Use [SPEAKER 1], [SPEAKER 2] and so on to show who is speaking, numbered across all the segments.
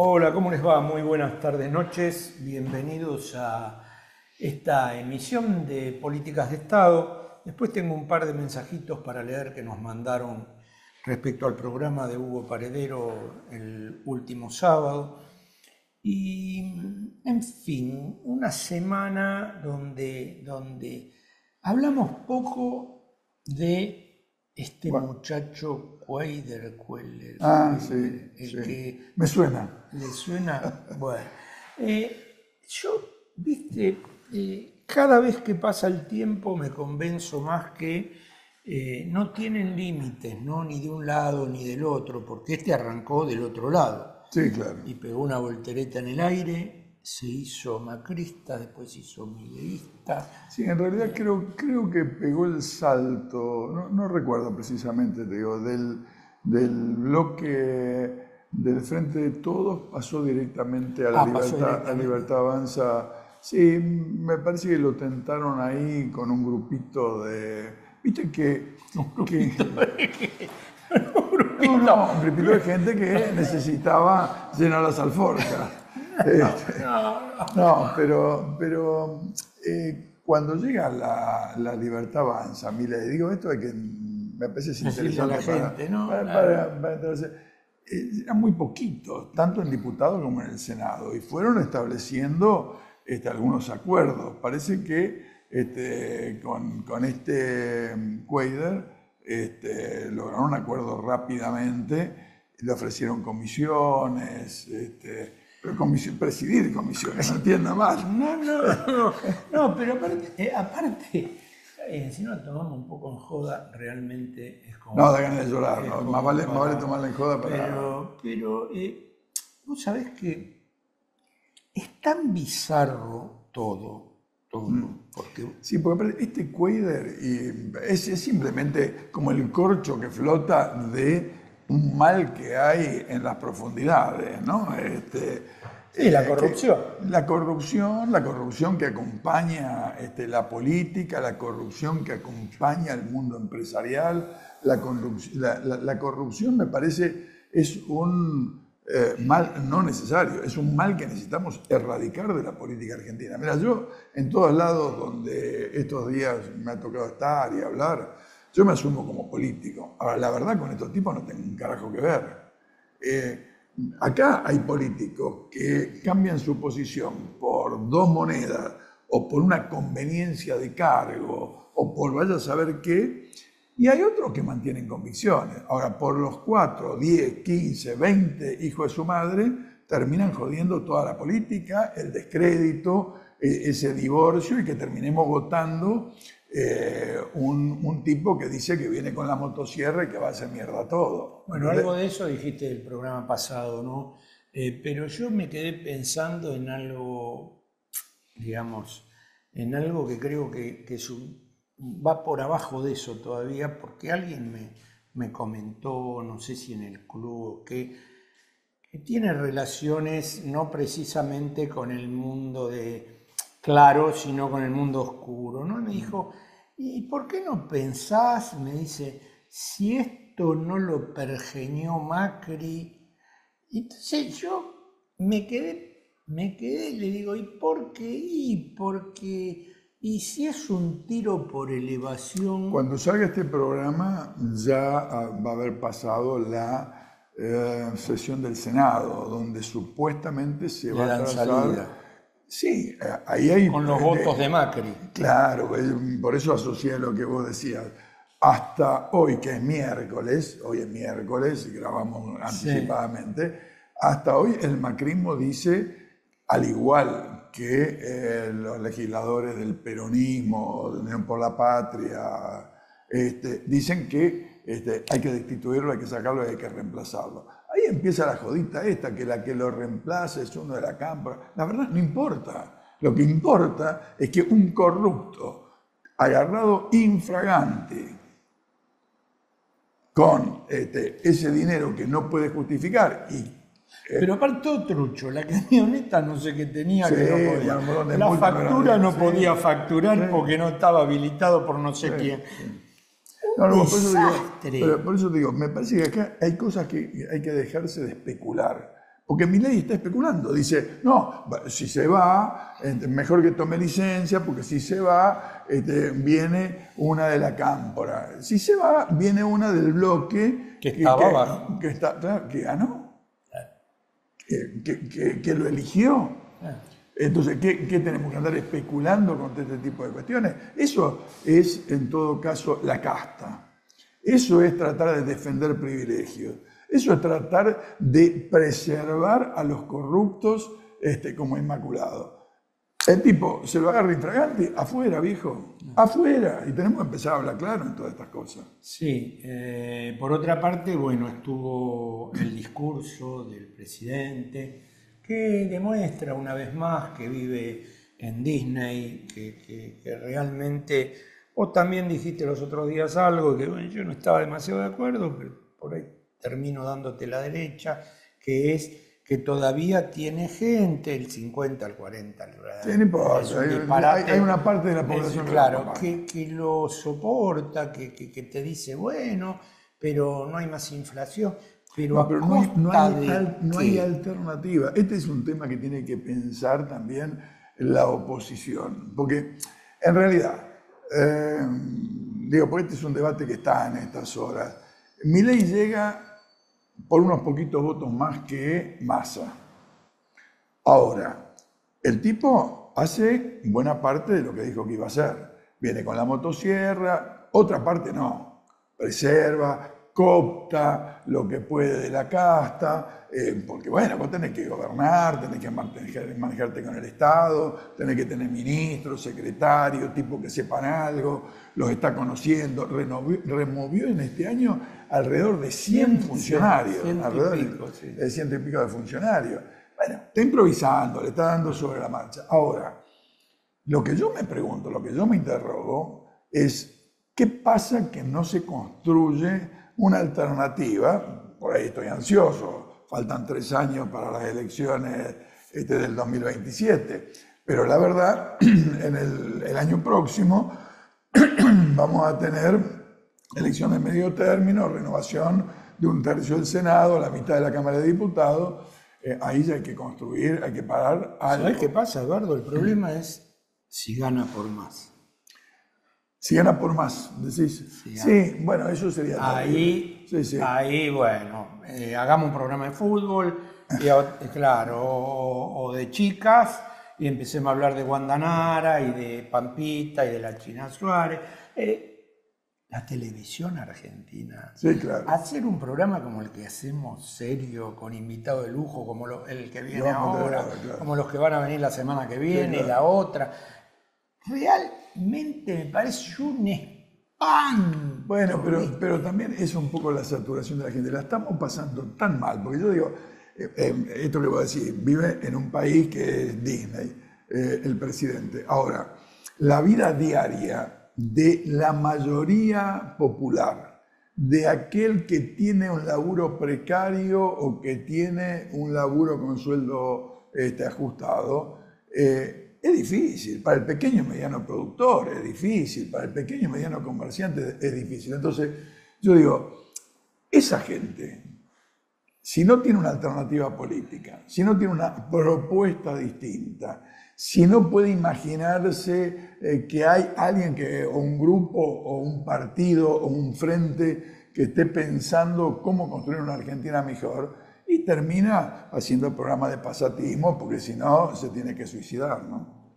[SPEAKER 1] Hola, ¿cómo les va? Muy buenas tardes, noches. Bienvenidos a esta emisión de Políticas de Estado. Después tengo un par de mensajitos para leer que nos mandaron respecto al programa de Hugo Paredero el último sábado. Y, en fin, una semana donde hablamos poco de este
[SPEAKER 2] Bueno,
[SPEAKER 1] muchacho Cuellar,
[SPEAKER 2] sí,
[SPEAKER 1] el
[SPEAKER 2] sí.
[SPEAKER 1] que
[SPEAKER 2] Me suena.
[SPEAKER 1] le suena. Bueno, yo, viste, cada vez que pasa el tiempo me convenzo más que no tienen límites, ¿no? Ni de un lado ni del otro, porque este arrancó del otro lado
[SPEAKER 2] Sí, claro.
[SPEAKER 1] y pegó una voltereta en el aire, se hizo macrista, después se hizo mileísta.
[SPEAKER 2] Sí, en realidad creo que pegó el salto, no recuerdo precisamente, te digo, del bloque del Frente de Todos pasó directamente a la
[SPEAKER 1] Pasó
[SPEAKER 2] Libertad, a
[SPEAKER 1] directamente.
[SPEAKER 2] Libertad Avanza. Sí, me parece que lo tentaron ahí con un grupito de... Viste que un grupito de gente que necesitaba llenar las alforjas. Este, No, pero cuando llega la Libertad Avanza, Milei, digo esto de que me parece
[SPEAKER 1] Decirle a la
[SPEAKER 2] interesante
[SPEAKER 1] gente, ¿no?
[SPEAKER 2] para enterarse. Eran muy poquitos, tanto en diputados como en el Senado, y fueron estableciendo algunos acuerdos. Parece que con este Cuellar lograron un acuerdo rápidamente, le ofrecieron comisiones, pero presidir comisiones, no entienda mal.
[SPEAKER 1] No, pero aparte, si no tomamos un poco en joda, realmente es como...
[SPEAKER 2] No, da ganas de llorar,
[SPEAKER 1] es
[SPEAKER 2] ¿no?
[SPEAKER 1] como
[SPEAKER 2] Más vale
[SPEAKER 1] para...
[SPEAKER 2] tomarla en joda para...
[SPEAKER 1] Pero vos sabés que es tan bizarro todo, porque...
[SPEAKER 2] Sí, porque aparte, este Cuellar es simplemente como el corcho que flota de un mal que hay en las profundidades, ¿no?
[SPEAKER 1] Sí, la corrupción.
[SPEAKER 2] La corrupción que acompaña la política, la corrupción que acompaña el mundo empresarial, la corrupción me parece es un mal no necesario, es un mal que necesitamos erradicar de la política argentina. Mira, yo en todos lados donde estos días me ha tocado estar y hablar, yo me asumo como político. Ahora, la verdad, con estos tipos no tengo un carajo que ver. Acá hay políticos que cambian su posición por dos monedas o por una conveniencia de cargo o por vaya a saber qué, y hay otros que mantienen convicciones. Ahora, por los 4, 10, 15, 20 hijos de su madre, terminan jodiendo toda la política, el descrédito, ese divorcio y que terminemos votando un tipo que dice que viene con la motosierra y que va a hacer mierda todo.
[SPEAKER 1] Bueno, algo de eso dijiste el programa pasado, ¿no? Pero yo me quedé pensando en algo, digamos, en algo que creo que va por abajo de eso todavía, porque alguien me comentó, no sé si en el club, que tiene relaciones no precisamente con el mundo de claro, sino con el mundo oscuro, ¿no? Me dijo, ¿y por qué no pensás? Me dice, si esto no lo pergeñó Macri. Entonces yo me quedé, le digo, ¿y por qué? Y si es un tiro por elevación
[SPEAKER 2] Cuando salga este programa ya va a haber pasado la sesión del Senado, donde supuestamente se
[SPEAKER 1] le
[SPEAKER 2] va a
[SPEAKER 1] dan
[SPEAKER 2] trazar.
[SPEAKER 1] salida,
[SPEAKER 2] Sí, ahí hay.
[SPEAKER 1] con los votos de Macri.
[SPEAKER 2] Claro, por eso asocié lo que vos decías. Hasta hoy, que es miércoles, hoy es miércoles y grabamos anticipadamente, hasta hoy el macrismo dice, al igual que los legisladores del peronismo, de Unión por la Patria, dicen que hay que destituirlo, hay que sacarlo y hay que reemplazarlo. Ahí empieza la jodita esta, que la que lo reemplace es uno de la Cámara. La verdad no importa. Lo que importa es que un corrupto agarrado infragante con ese dinero que no puede justificar y
[SPEAKER 1] Pero aparte todo trucho, la camioneta no sé qué tenía
[SPEAKER 2] sí,
[SPEAKER 1] que no podía.
[SPEAKER 2] un montón de
[SPEAKER 1] La
[SPEAKER 2] multas,
[SPEAKER 1] factura no
[SPEAKER 2] sí,
[SPEAKER 1] podía facturar
[SPEAKER 2] sí,
[SPEAKER 1] porque no estaba habilitado por no sé quién.
[SPEAKER 2] No,
[SPEAKER 1] Un
[SPEAKER 2] por eso digo,
[SPEAKER 1] desastre.
[SPEAKER 2] por eso digo, me parece que acá hay cosas que hay que dejarse de especular, Porque Milei está especulando, dice, no, si se va, mejor que tome licencia, porque si se va, viene una de la cámpora. Si se va, viene una del bloque
[SPEAKER 1] que estaba abajo.
[SPEAKER 2] Que ganó, que lo eligió. Entonces, ¿qué tenemos que andar especulando con este tipo de cuestiones? Eso es, en todo caso, la casta. Eso es tratar de defender privilegios. Eso es tratar de preservar a los corruptos como inmaculados. El tipo se lo agarra infragante, afuera, viejo, afuera. Y tenemos que empezar a hablar claro en todas estas cosas.
[SPEAKER 1] Sí, por otra parte, bueno, estuvo el discurso del presidente, que demuestra una vez más que vive en Disney, que realmente, vos también dijiste los otros días algo, que bueno, yo no estaba demasiado de acuerdo, pero por ahí termino dándote la derecha, que es que todavía tiene gente, el 50 al 40.
[SPEAKER 2] Sí, no importa, hay una parte de la población
[SPEAKER 1] claro, que lo soporta, que te dice, bueno, pero no hay más inflación. Pero
[SPEAKER 2] no hay alternativa. Este es un tema que tiene que pensar también la oposición, porque en realidad, porque este es un debate que está en estas horas. Milei llega por unos poquitos votos más que Massa. Ahora, el tipo hace buena parte de lo que dijo que iba a hacer. Viene con la motosierra, otra parte no, preserva, coopta lo que puede de la casta, porque bueno, vos tenés que gobernar, tenés que manejarte con el Estado, tenés que tener ministros, secretarios, tipos que sepan algo, los está conociendo. Removió en este año alrededor de 100 funcionarios, de 100 y pico de funcionarios. Bueno, está improvisando, le está dando sobre la marcha. Ahora, lo que yo me pregunto, lo que yo me interrogo es, ¿qué pasa que no se construye una alternativa? Por ahí estoy ansioso, faltan 3 años para las elecciones del 2027, pero la verdad, en el año próximo vamos a tener elecciones de medio término, renovación de 1/3 del Senado, la mitad de la Cámara de Diputados. Ahí ya hay que construir, hay que parar algo.
[SPEAKER 1] ¿Sabés qué pasa, Eduardo? El problema es si gana por más.
[SPEAKER 2] Si gana por más, decís. Sí, bueno, eso sería
[SPEAKER 1] ahí, bueno, hagamos un programa de fútbol, claro, o de chicas, y empecemos a hablar de Wanda Nara y de Pampita y de la China Suárez. La televisión argentina.
[SPEAKER 2] Sí, claro.
[SPEAKER 1] Hacer un programa como el que hacemos, serio, con invitado de lujo, como el que viene ahora, claro, como los que van a venir la semana que viene, sí, claro, la otra. Realmente me parece un espanto.
[SPEAKER 2] Bueno, pero también es un poco la saturación de la gente. La estamos pasando tan mal, porque yo digo, esto que voy a decir, vive en un país que es Disney, el presidente. Ahora, la vida diaria de la mayoría popular, de aquel que tiene un laburo precario o que tiene un laburo con sueldo ajustado, es difícil. Para el pequeño y mediano productor es difícil, para el pequeño y mediano comerciante es difícil. Entonces, yo digo, esa gente, si no tiene una alternativa política, si no tiene una propuesta distinta, si no puede imaginarse que hay alguien o un grupo o un partido o un frente que esté pensando cómo construir una Argentina mejor, y termina haciendo programas de pasatismo, porque si no se tiene que suicidar, ¿no?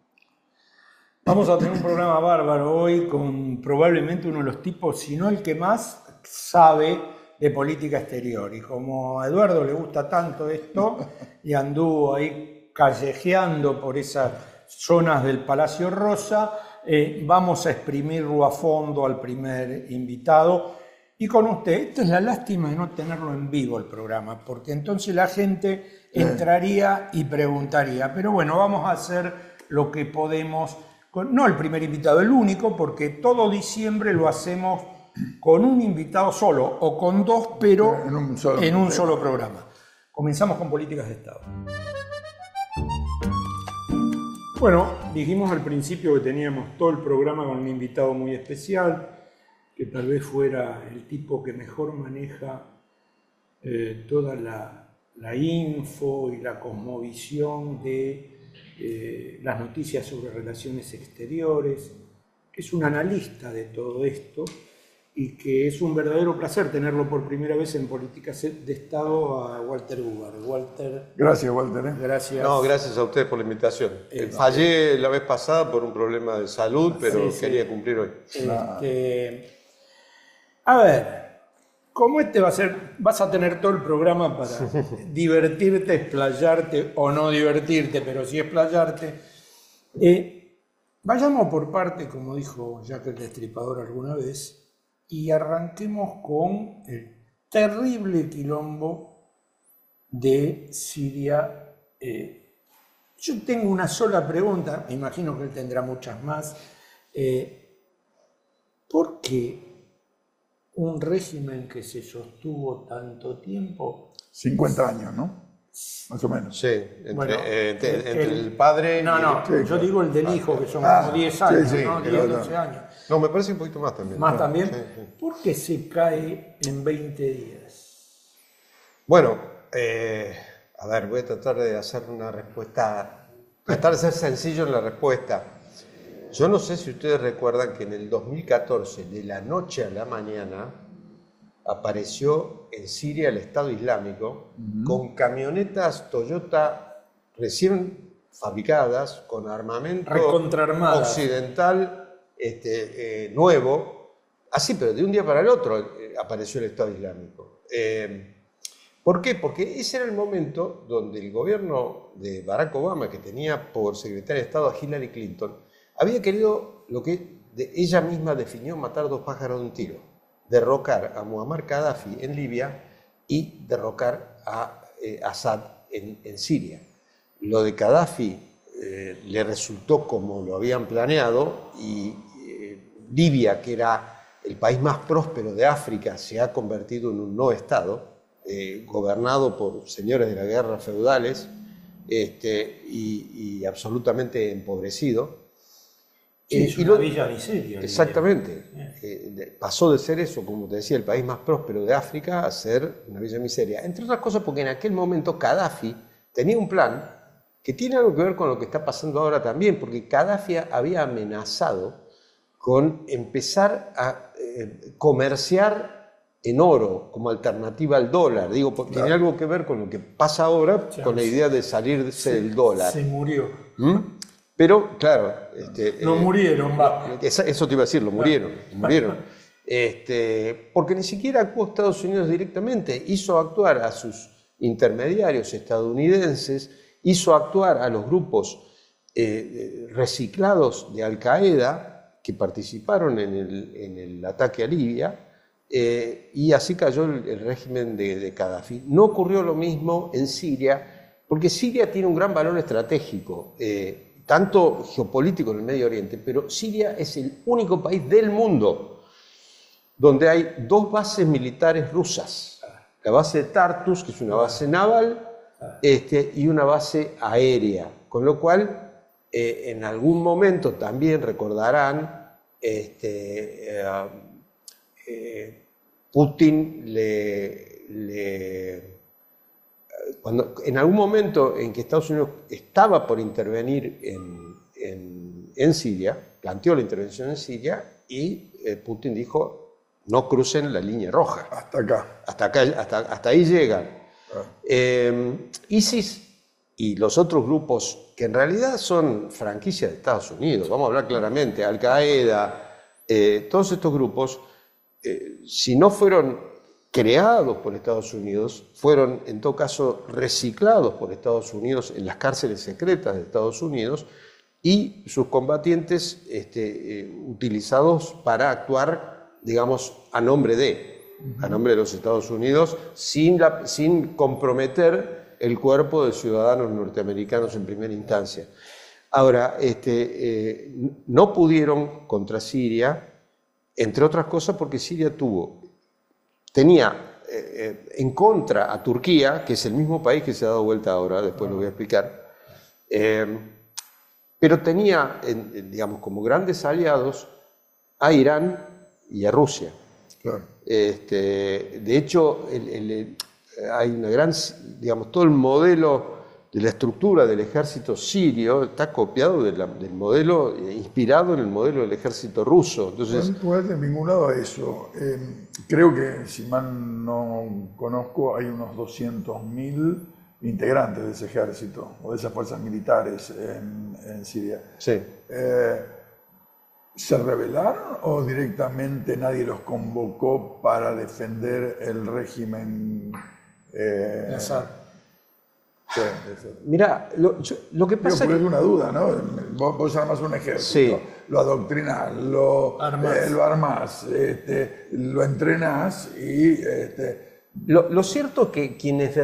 [SPEAKER 1] Vamos a tener un programa bárbaro hoy con probablemente uno de los tipos, si no el que más sabe de política exterior. Y como a Eduardo le gusta tanto esto y anduvo ahí callejeando por esas zonas del Palacio Rosa, vamos a exprimirlo a fondo al primer invitado. Y con usted, esta es la lástima de no tenerlo en vivo el programa, porque entonces la gente entraría y preguntaría. Pero bueno, vamos a hacer lo que podemos, no el primer invitado, el único, porque todo diciembre lo hacemos con un invitado solo o con dos, pero en un solo programa. Comenzamos con políticas de Estado. Bueno, dijimos al principio que teníamos todo el programa con un invitado muy especial, que tal vez fuera el tipo que mejor maneja toda la la info y la cosmovisión de las noticias sobre relaciones exteriores, que es un analista de todo esto y que es un verdadero placer tenerlo por primera vez en Políticas de Estado a Walter Huber. Walter.
[SPEAKER 2] Gracias, Walter.
[SPEAKER 1] Gracias.
[SPEAKER 3] No, gracias a ustedes por la invitación. Fallé la vez pasada por un problema de salud, pero
[SPEAKER 1] sí,
[SPEAKER 3] quería cumplir hoy.
[SPEAKER 1] A ver, como vas a tener todo el programa para divertirte, explayarte o no divertirte, pero sí explayarte. Vayamos por parte, como dijo Jack el Destripador alguna vez, y arranquemos con el terrible quilombo de Siria. Yo tengo una sola pregunta, me imagino que él tendrá muchas más. ¿Por qué un régimen que se sostuvo tanto tiempo?
[SPEAKER 2] 50 años, ¿no? Más o menos.
[SPEAKER 3] Sí, entre el padre
[SPEAKER 1] No,
[SPEAKER 3] y
[SPEAKER 1] yo digo el del hijo, que son como 10 años,
[SPEAKER 2] sí,
[SPEAKER 1] ¿no? 10, 12 años.
[SPEAKER 3] No, me parece un poquito más también.
[SPEAKER 1] ¿Más también?
[SPEAKER 3] Sí.
[SPEAKER 1] ¿Por qué se cae en 20 días?
[SPEAKER 3] Bueno, a ver, voy a tratar de hacer una respuesta, tratar de ser sencillo en la respuesta. Yo no sé si ustedes recuerdan que en el 2014, de la noche a la mañana, apareció en Siria el Estado Islámico con camionetas Toyota recién fabricadas, con armamento occidental nuevo, así, pero de un día para el otro apareció el Estado Islámico. ¿Por qué? Porque ese era el momento donde el gobierno de Barack Obama, que tenía por secretaria de Estado a Hillary Clinton, había querido lo que ella misma definió matar dos pájaros de un tiro: derrocar a Muammar Gaddafi en Libia y derrocar a Assad en Siria. Lo de Gaddafi le resultó como lo habían planeado y Libia, que era el país más próspero de África, se ha convertido en un no Estado, gobernado por señores de la guerra feudales y absolutamente empobrecido.
[SPEAKER 1] Es una villa miseria.
[SPEAKER 3] Exactamente. Pasó de ser eso, como te decía, el país más próspero de África a ser una villa miseria. Entre otras cosas porque en aquel momento Gaddafi tenía un plan que tiene algo que ver con lo que está pasando ahora también, porque Gaddafi había amenazado con empezar a comerciar en oro como alternativa al dólar. Digo, porque tiene algo que ver con lo que pasa ahora, con la idea de salirse del dólar.
[SPEAKER 1] Se murió.
[SPEAKER 3] Pero, claro...
[SPEAKER 1] no murieron, va.
[SPEAKER 3] Eso te iba a decir, murieron. Porque ni siquiera actuó Estados Unidos directamente. Hizo actuar a sus intermediarios estadounidenses, hizo actuar a los grupos reciclados de Al-Qaeda que participaron en el ataque a Libia, y así cayó el régimen de Gaddafi. No ocurrió lo mismo en Siria, porque Siria tiene un gran valor estratégico, tanto geopolítico en el Medio Oriente, pero Siria es el único país del mundo donde hay dos bases militares rusas. La base de Tartus, que es una base naval, y una base aérea. Con lo cual, en algún momento también recordarán, Putin cuando en algún momento en que Estados Unidos estaba por intervenir en Siria, planteó la intervención en Siria y Putin dijo: no crucen la línea roja.
[SPEAKER 2] Hasta acá.
[SPEAKER 3] Hasta ahí llegan. ISIS y los otros grupos, que en realidad son franquicias de Estados Unidos, vamos a hablar claramente, Al-Qaeda, todos estos grupos, si no fueron creados por Estados Unidos, fueron en todo caso reciclados por Estados Unidos en las cárceles secretas de Estados Unidos y sus combatientes utilizados para actuar, digamos, a nombre de los Estados Unidos, sin comprometer el cuerpo de ciudadanos norteamericanos en primera instancia. Ahora, no pudieron contra Siria, entre otras cosas porque Siria tenía en contra a Turquía, que es el mismo país que se ha dado vuelta ahora, después lo voy a explicar, pero tenía, digamos, como grandes aliados a Irán y a Rusia.
[SPEAKER 2] Claro.
[SPEAKER 3] De hecho, hay una gran, digamos, todo el modelo de la estructura del ejército sirio está copiado del modelo, inspirado en el modelo del ejército ruso. Entonces,
[SPEAKER 2] pues vinculado a eso, creo que, si mal no conozco, hay unos 200.000 integrantes de ese ejército o de esas fuerzas militares en Siria.
[SPEAKER 3] sí.
[SPEAKER 2] ¿Se rebelaron o directamente nadie los convocó para defender el régimen?
[SPEAKER 1] Assad.
[SPEAKER 2] Sí,
[SPEAKER 3] Mira, lo que pasa
[SPEAKER 2] es una duda, ¿no? Vos armás un ejército,
[SPEAKER 3] Sí.
[SPEAKER 2] lo adoctrinás, lo armás, lo entrenás y...
[SPEAKER 3] Lo cierto es que quienes,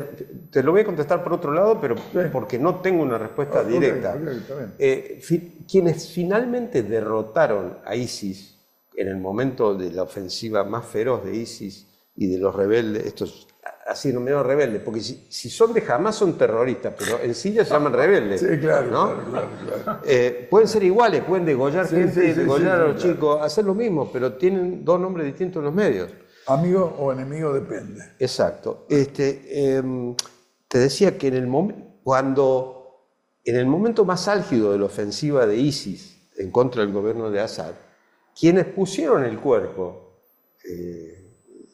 [SPEAKER 3] te lo voy a contestar por otro lado, pero porque no tengo una respuesta directa.
[SPEAKER 2] Está bien.
[SPEAKER 3] Quienes finalmente derrotaron a ISIS en el momento de la ofensiva más feroz de ISIS y de los rebeldes, estos así denominados rebeldes, porque si son de Hamas son terroristas, pero en Siria se llaman rebeldes.
[SPEAKER 2] Sí, claro,
[SPEAKER 3] ¿no?
[SPEAKER 2] claro.
[SPEAKER 3] Pueden ser iguales, pueden degollar gente, degollar a los
[SPEAKER 2] claro.
[SPEAKER 3] chicos, hacer lo mismo, pero tienen dos nombres distintos en los medios.
[SPEAKER 2] Amigo o enemigo depende.
[SPEAKER 3] Exacto. Te decía que en el momento más álgido de la ofensiva de ISIS en contra del gobierno de Assad, quienes pusieron el cuerpo,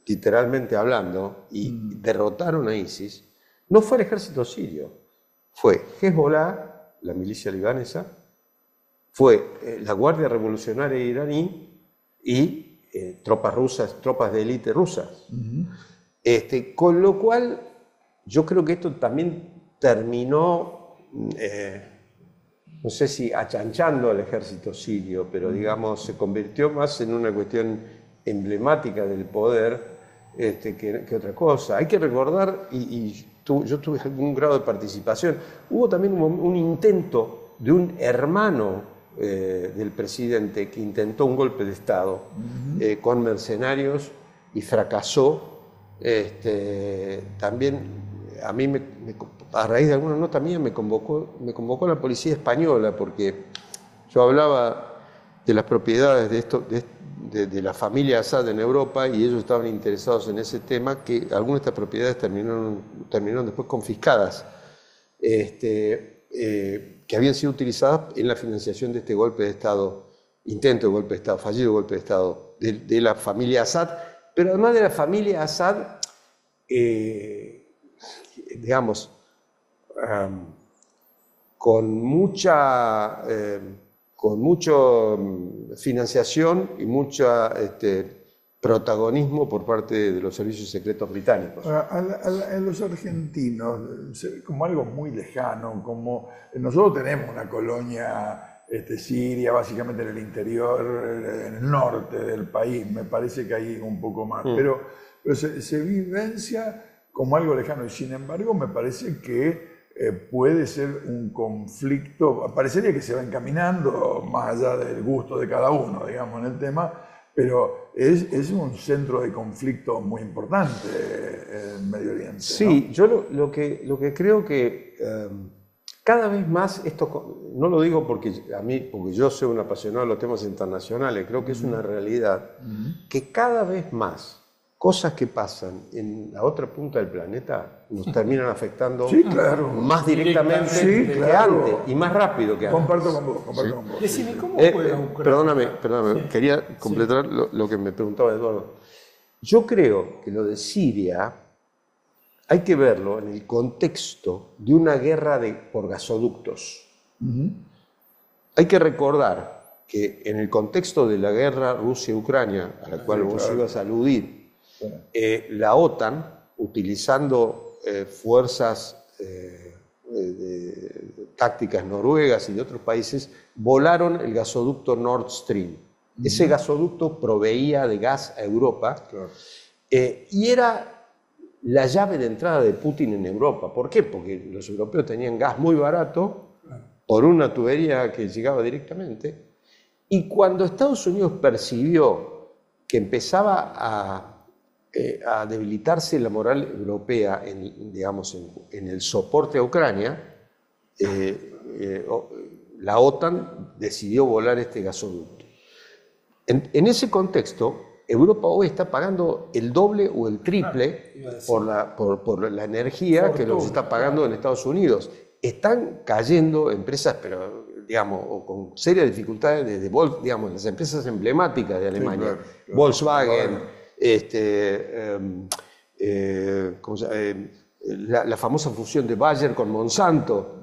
[SPEAKER 3] literalmente hablando, y derrotaron a ISIS, no fue el ejército sirio, fue Hezbollah, la milicia libanesa, fue la Guardia Revolucionaria iraní y tropas rusas, tropas de élite rusas. Con lo cual, yo creo que esto también terminó, no sé si achanchando al ejército sirio, pero digamos, se convirtió más en una cuestión emblemática del poder que otra cosa. Hay que recordar, yo tuve algún grado de participación, hubo también un intento de un hermano del presidente que intentó un golpe de Estado con mercenarios y fracasó. También a mí, a raíz de alguna nota mía, me convocó la policía española porque yo hablaba de las propiedades de la familia Assad en Europa y ellos estaban interesados en ese tema, que algunas de estas propiedades terminaron después confiscadas. Que habían sido utilizadas en la financiación de este golpe de Estado, intento de golpe de Estado, fallido golpe de Estado, de la familia Assad, pero además de la familia Assad, digamos, con mucha financiación y mucho protagonismo por parte de los servicios secretos británicos.
[SPEAKER 2] A los argentinos, como algo muy lejano, como nosotros tenemos una colonia siria, básicamente en el interior, en el norte del país, me parece que hay un poco más, pero se vivencia como algo lejano y sin embargo me parece que puede ser un conflicto, parecería que se va encaminando más allá del gusto de cada uno, digamos, en el tema, pero es un centro de conflicto muy importante en Medio Oriente.
[SPEAKER 3] Sí,
[SPEAKER 2] ¿no?
[SPEAKER 3] yo lo que creo que cada vez más, esto no lo digo porque yo soy un apasionado de los temas internacionales, creo que es una realidad, que cada vez más cosas que pasan en la otra punta del planeta nos terminan afectando más directamente que antes y más rápido que antes.
[SPEAKER 2] Comparto con vos.
[SPEAKER 1] Decime, ¿cómo juega Ucrania?
[SPEAKER 3] Perdóname, quería completar lo que me preguntaba Eduardo. Yo creo que lo de Siria hay que verlo en el contexto de una guerra por gasoductos. Hay que recordar que en el contexto de la guerra Rusia-Ucrania, a la cual vos ibas a aludir, la OTAN, utilizando fuerzas tácticas noruegas y de otros países, volaron el gasoducto Nord Stream. Ese gasoducto proveía de gas a Europa y era la llave de entrada de Putin en Europa. ¿Por qué? Porque los europeos tenían gas muy barato por una tubería que llegaba directamente, y cuando Estados Unidos percibió que empezaba a debilitarse la moral europea en el soporte a Ucrania, la OTAN decidió volar este gasoducto. En ese contexto, Europa hoy está pagando el doble o el triple por la energía que lo que se está pagando en Estados Unidos. Están cayendo empresas, pero digamos, o con serias dificultades digamos, las empresas emblemáticas de Alemania,
[SPEAKER 2] Sí, claro.
[SPEAKER 3] Volkswagen, la famosa fusión de Bayer con Monsanto.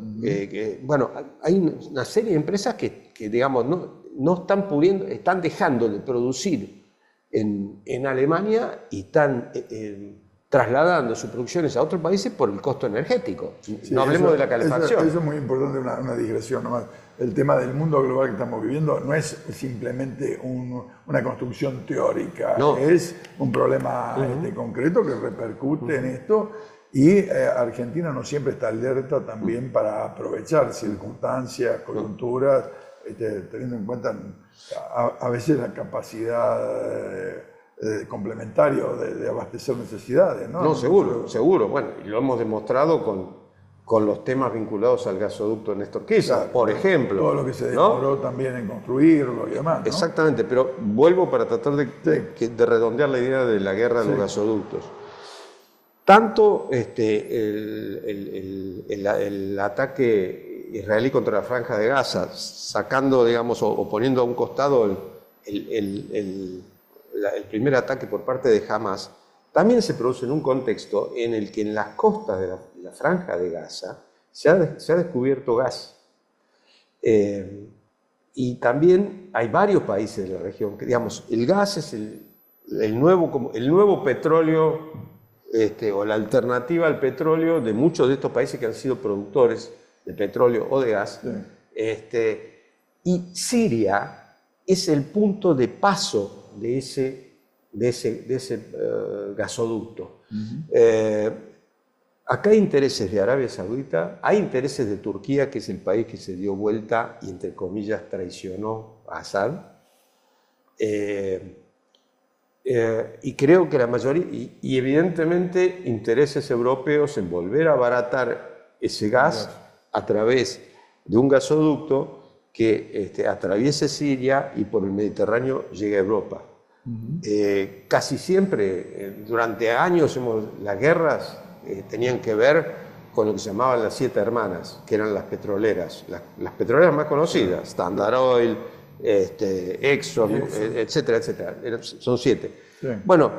[SPEAKER 3] Bueno, hay una serie de empresas que digamos, no están pudiendo, están dejando de producir en Alemania y están trasladando sus producciones a otros países por el costo energético.
[SPEAKER 2] Sí,
[SPEAKER 3] no hablemos de la calefacción.
[SPEAKER 2] Eso es muy importante, una digresión nomás. El tema del mundo global que estamos viviendo no es simplemente una construcción teórica,
[SPEAKER 3] No.
[SPEAKER 2] es un problema concreto que repercute en esto, y Argentina no siempre está alerta también para aprovechar circunstancias, coyunturas, teniendo en cuenta a veces la capacidad complementaria de abastecer necesidades, ¿no?
[SPEAKER 3] No, seguro. Bueno, y lo hemos demostrado con los temas vinculados al gasoducto Néstor Kirchner,
[SPEAKER 2] Claro,
[SPEAKER 3] por ejemplo.
[SPEAKER 2] Todo lo que se demoró también en construirlo y demás, ¿no?
[SPEAKER 3] Exactamente, pero vuelvo para tratar de redondear la idea de la guerra de los gasoductos. Tanto el ataque israelí contra la Franja de Gaza, sacando, digamos, o poniendo a un costado el primer ataque por parte de Hamas, también se produce en un contexto en el que en las costas de la Franja de Gaza se ha descubierto gas. Y también hay varios países de la región que, digamos, el gas es el nuevo petróleo, o la alternativa al petróleo de muchos de estos países que han sido productores de petróleo o de gas. Sí. Y Siria es el punto de paso de ese gasoducto. Acá hay intereses de Arabia Saudita, hay intereses de Turquía, que es el país que se dio vuelta y, entre comillas, traicionó a Assad. Y creo que la mayoría, y evidentemente intereses europeos en volver a abaratar ese gas a través de un gasoducto que atraviese Siria y por el Mediterráneo llegue a Europa. Casi siempre, durante años, las guerras tenían que ver con lo que se llamaban las 7 hermanas, que eran las petroleras, las petroleras más conocidas, Standard Oil, Exxon, etcétera, etcétera. Son 7. Sí. Bueno,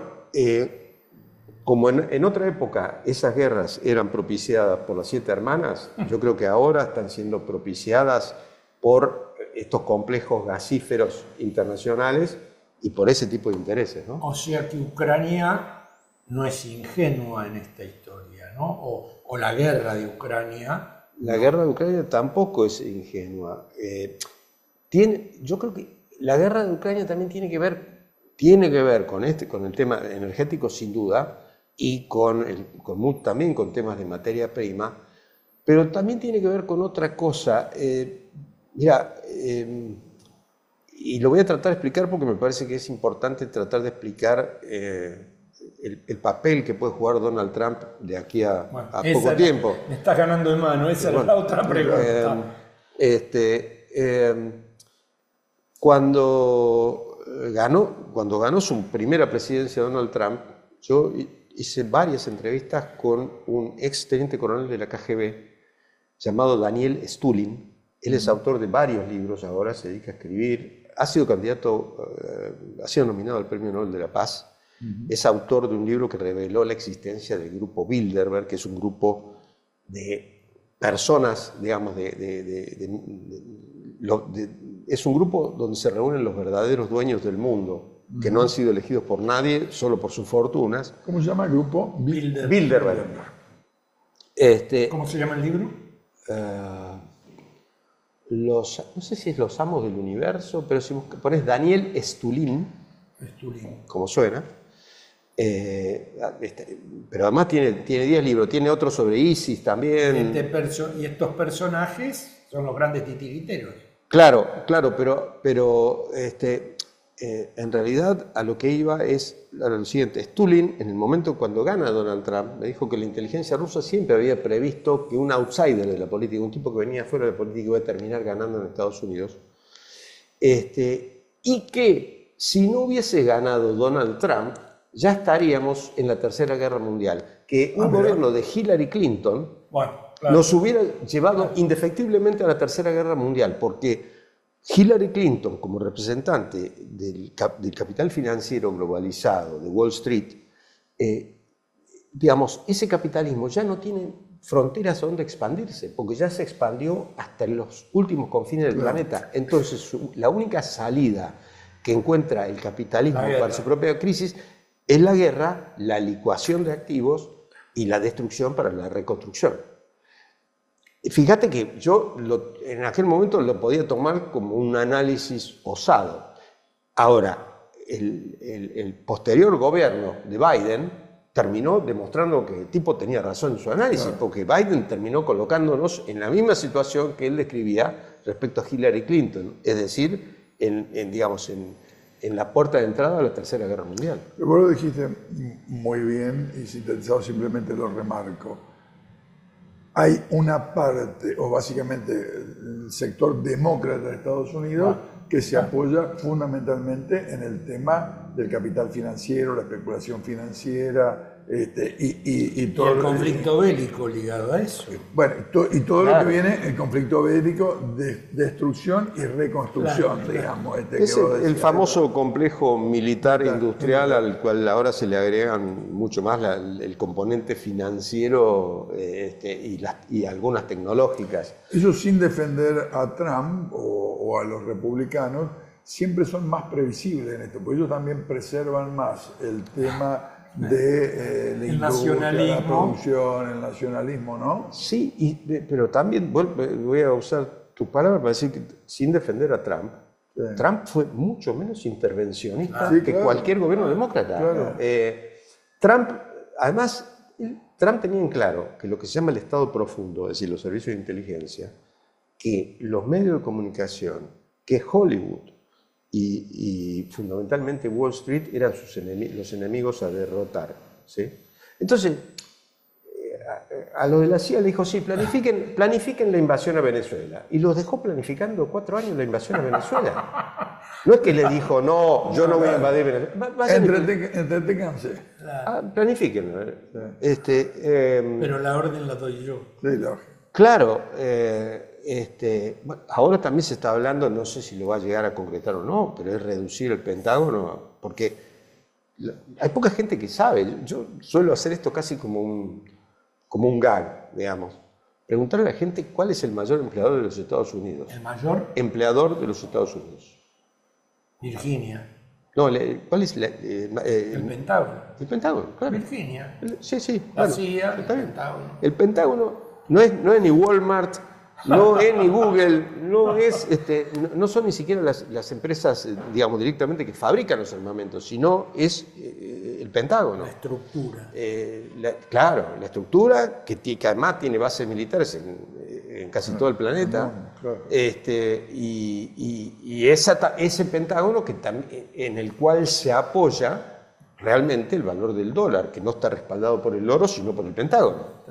[SPEAKER 3] como en otra época esas guerras eran propiciadas por las 7 hermanas, yo creo que ahora están siendo propiciadas por estos complejos gasíferos internacionales y por ese tipo de intereses, ¿no?
[SPEAKER 1] O sea que Ucrania no es ingenua en esta historia, ¿no? O la guerra de Ucrania.
[SPEAKER 3] La guerra de Ucrania tampoco es ingenua. Yo creo que la guerra de Ucrania también tiene que ver con el tema energético, sin duda, y también con temas de materia prima, pero también tiene que ver con otra cosa. Mira, y lo voy a tratar de explicar porque me parece que es importante tratar de explicar el papel que puede jugar Donald Trump de aquí a poco tiempo.
[SPEAKER 1] Me estás ganando de mano, esa es la otra pregunta. Cuando ganó su primera presidencia Donald Trump, yo hice varias entrevistas con un ex teniente coronel de la KGB llamado Daniel Stulin. Él es autor de varios libros, ahora se dedica a escribir, ha sido nominado al Premio Nobel de la Paz. Es autor de un libro que reveló la existencia del grupo Bilderberg, que es un grupo de personas, digamos, es un grupo donde se reúnen los verdaderos dueños del mundo, que no han sido elegidos por nadie, solo por sus fortunas.
[SPEAKER 2] ¿Cómo se llama el grupo?
[SPEAKER 3] Bilderberg.
[SPEAKER 1] ¿Cómo se llama el libro?
[SPEAKER 3] No sé si es Los Amos del Universo, pero si pones Daniel Stulin, como suena, pero además tiene 10 libros, tiene otro sobre ISIS también.
[SPEAKER 1] Y estos personajes son los grandes titiriteros.
[SPEAKER 3] Claro, pero en realidad a lo que iba es a lo siguiente. Stulin, en el momento cuando gana Donald Trump, me dijo que la inteligencia rusa siempre había previsto que un outsider de la política, un tipo que venía fuera de la política, iba a terminar ganando en Estados Unidos, y que si no hubiese ganado Donald Trump, ya estaríamos en la Tercera Guerra Mundial. Que un gobierno de Hillary Clinton nos hubiera llevado indefectiblemente a la Tercera Guerra Mundial, porque Hillary Clinton, como representante del capital financiero globalizado de Wall Street, digamos, ese capitalismo ya no tiene fronteras donde expandirse, porque ya se expandió hasta los últimos confines del planeta. Entonces, la única salida que encuentra el capitalismo para su propia crisis es la guerra, la licuación de activos y la destrucción para la reconstrucción. Fíjate que yo en aquel momento lo podía tomar como un análisis osado. Ahora, el posterior gobierno de Biden terminó demostrando que el tipo tenía razón en su análisis, porque Biden terminó colocándonos en la misma situación que él describía respecto a Hillary Clinton, es decir, digamos, en la puerta de entrada a la Tercera Guerra Mundial.
[SPEAKER 2] Vos lo dijiste muy bien y sintetizado simplemente lo remarco. Hay una parte, o básicamente el sector demócrata de Estados Unidos, que se apoya fundamentalmente en el tema del capital financiero, la especulación financiera, y todo
[SPEAKER 1] el conflicto bélico ligado a eso.
[SPEAKER 2] Bueno, y todo lo que viene, el conflicto bélico de destrucción y reconstrucción, digamos.
[SPEAKER 3] Es el famoso complejo militar industrial al cual ahora se le agregan mucho más el componente financiero y algunas tecnológicas.
[SPEAKER 2] Eso sin defender a Trump o a los republicanos, siempre son más previsibles en esto, porque ellos también preservan más el tema de la industria, la producción, el nacionalismo, ¿no?
[SPEAKER 3] Sí, pero también voy a usar tu palabra para decir que sin defender a Trump, Trump fue mucho menos intervencionista que cualquier gobierno demócrata. Trump, además, Trump tenía en claro que lo que se llama el Estado profundo, es decir, los servicios de inteligencia, que los medios de comunicación, que Hollywood y fundamentalmente Wall Street eran los enemigos a derrotar, ¿sí? Entonces, a los de la CIA le dijo, sí, planifiquen la invasión a Venezuela. Y los dejó planificando 4 años la invasión a Venezuela. No es que le dijo, no, yo no voy a invadir Venezuela.
[SPEAKER 2] Entreténganse.
[SPEAKER 3] Planifíquenlo.
[SPEAKER 1] Pero la orden la doy yo.
[SPEAKER 2] Sí, lógico.
[SPEAKER 3] Claro, ahora también se está hablando, no sé si lo va a llegar a concretar o no, pero es reducir el Pentágono, porque hay poca gente que sabe. Yo suelo hacer esto casi como un gag, digamos. Preguntarle a la gente cuál es el mayor empleador de los Estados Unidos.
[SPEAKER 1] ¿El mayor?
[SPEAKER 3] Empleador de los Estados Unidos.
[SPEAKER 1] Virginia.
[SPEAKER 3] No, ¿cuál es
[SPEAKER 1] el Pentágono.
[SPEAKER 3] El Pentágono, claro.
[SPEAKER 1] Virginia.
[SPEAKER 3] Sí.
[SPEAKER 1] La CIA,
[SPEAKER 3] está bien.
[SPEAKER 1] el Pentágono.
[SPEAKER 3] El Pentágono no es ni Walmart, no es ni Google, no son ni siquiera las empresas, digamos, directamente que fabrican los armamentos, sino es el Pentágono.
[SPEAKER 1] La estructura.
[SPEAKER 3] Claro, la estructura que además tiene bases militares en casi todo el planeta.
[SPEAKER 2] Claro.
[SPEAKER 3] Y ese Pentágono en el cual se apoya realmente el valor del dólar, que no está respaldado por el oro, sino por el Pentágono.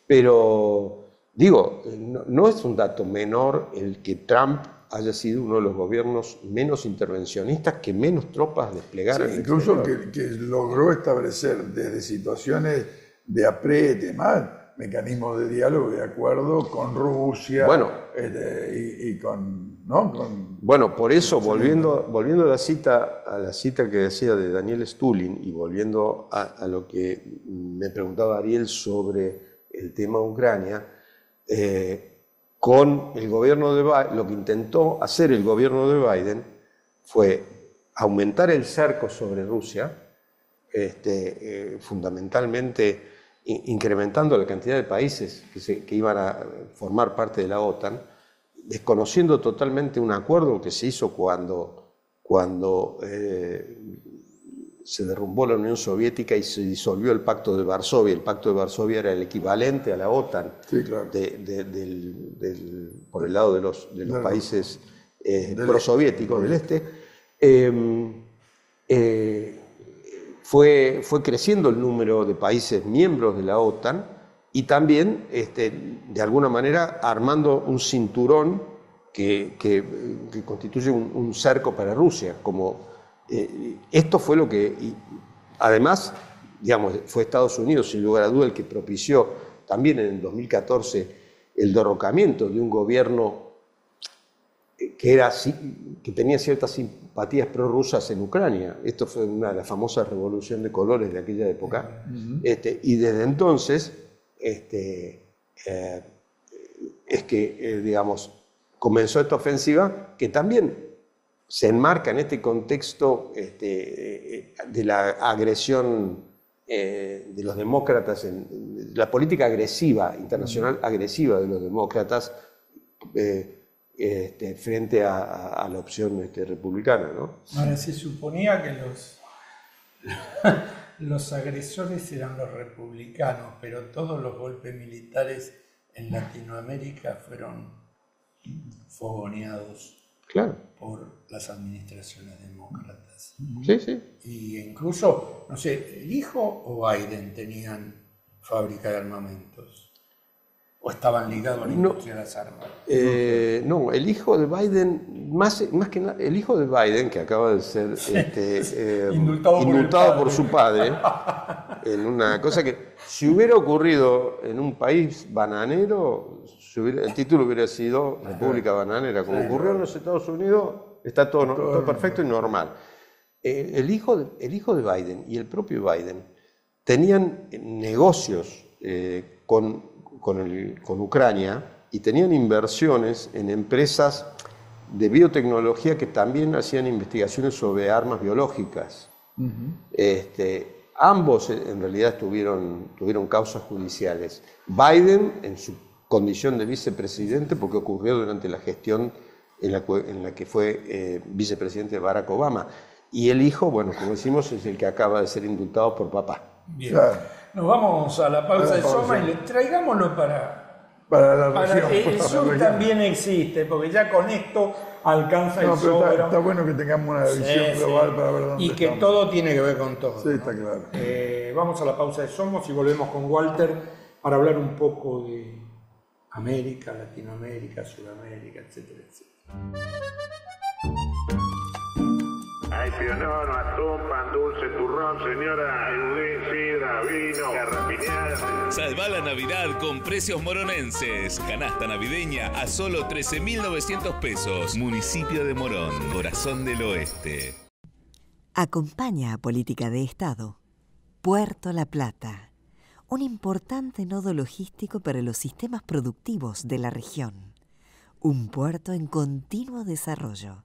[SPEAKER 3] Pero digo, no es un dato menor el que Trump haya sido uno de los gobiernos menos intervencionistas, que menos tropas desplegaron.
[SPEAKER 2] Sí, incluso que logró establecer desde situaciones de apriete, más mecanismos de diálogo y de acuerdo con Rusia, y con, ¿no?
[SPEAKER 3] Bueno, por eso, volviendo a la cita que decía de Daniel Stulin y volviendo a lo que me preguntaba Ariel sobre el tema Ucrania, con el gobierno de Biden, lo que intentó hacer el gobierno de Biden fue aumentar el cerco sobre Rusia, fundamentalmente incrementando la cantidad de países que iban a formar parte de la OTAN, desconociendo totalmente un acuerdo que se hizo cuando se derrumbó la Unión Soviética y se disolvió el Pacto de Varsovia. El Pacto de Varsovia era el equivalente a la OTAN,
[SPEAKER 2] sí, claro,
[SPEAKER 3] por el lado de los países prosoviéticos del este. Fue creciendo el número de países miembros de la OTAN y también, de alguna manera, armando un cinturón que constituye un cerco para Rusia. Esto fue lo que, además, digamos, fue Estados Unidos, sin lugar a duda, el que propició también en el 2014 el derrocamiento de un gobierno que tenía ciertas simpatías prorrusas en Ucrania. Esto fue una de las famosas revoluciones de colores de aquella época. Y desde entonces digamos, comenzó esta ofensiva que también se enmarca en este contexto de la agresión de los demócratas, la política agresiva, internacional agresiva de los demócratas frente a la opción republicana, ¿no?
[SPEAKER 1] Ahora, se suponía que los agresores eran los republicanos, pero todos los golpes militares en Latinoamérica fueron fogoneados por las administraciones demócratas.
[SPEAKER 3] Sí, sí.
[SPEAKER 1] Y incluso, no sé, ¿el hijo o Biden tenían fábrica de armamentos? ¿O estaban ligados a la industria de las armas?
[SPEAKER 3] No, el hijo de Biden, más que nada, el hijo de Biden, que acaba de ser indultado por su padre, en una cosa que, si hubiera ocurrido en un país bananero, el título hubiera sido República Bananera. Como ocurrió en los Estados Unidos, está todo perfecto y normal. El hijo de Biden y el propio Biden tenían negocios con Ucrania y tenían inversiones en empresas de biotecnología que también hacían investigaciones sobre armas biológicas. Ambos en realidad tuvieron causas judiciales. Biden en su condición de vicepresidente, porque ocurrió durante la gestión en la que fue vicepresidente Barack Obama. Y el hijo, bueno, como decimos, es el que acaba de ser indultado por papá.
[SPEAKER 1] Bien. Nos vamos a la pausa de Soma y traigámoslo para
[SPEAKER 2] la región.
[SPEAKER 1] El sur también existe, porque ya con esto alcanza el sur.
[SPEAKER 2] Está bueno que tengamos una visión global para ver dónde
[SPEAKER 1] y que
[SPEAKER 2] estamos.
[SPEAKER 1] todo tiene que ver con todo.
[SPEAKER 2] Sí, está claro.
[SPEAKER 1] Vamos a la pausa de Somos y volvemos con Walter para hablar un poco de América, Latinoamérica, Sudamérica, etcétera, etcétera.
[SPEAKER 4] Hay pionono, atún, pan dulce, turrón, señora, ayudín, sidra, vino, garrapiñada.
[SPEAKER 5] Salva la Navidad con precios moronenses. Canasta navideña a solo 13.900 pesos. Municipio de Morón, corazón del oeste.
[SPEAKER 6] Acompaña a Política de Estado Puerto La Plata, un importante nodo logístico para los sistemas productivos de la región. Un puerto en continuo desarrollo.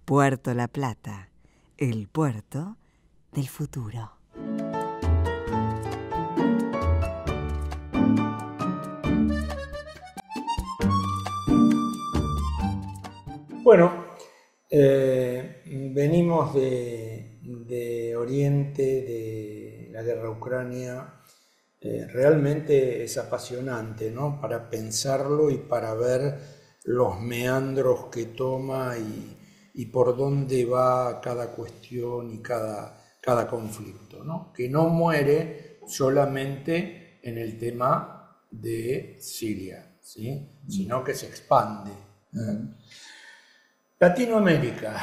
[SPEAKER 6] Puerto La Plata, el puerto del futuro.
[SPEAKER 1] Bueno, venimos de Oriente, de la guerra Ucrania. Realmente es apasionante, ¿no? Para pensarlo y para ver los meandros que toma y por dónde va cada cuestión y cada conflicto, ¿no? Que no muere solamente en el tema de Siria, ¿sí? Sino que se expande. Latinoamérica,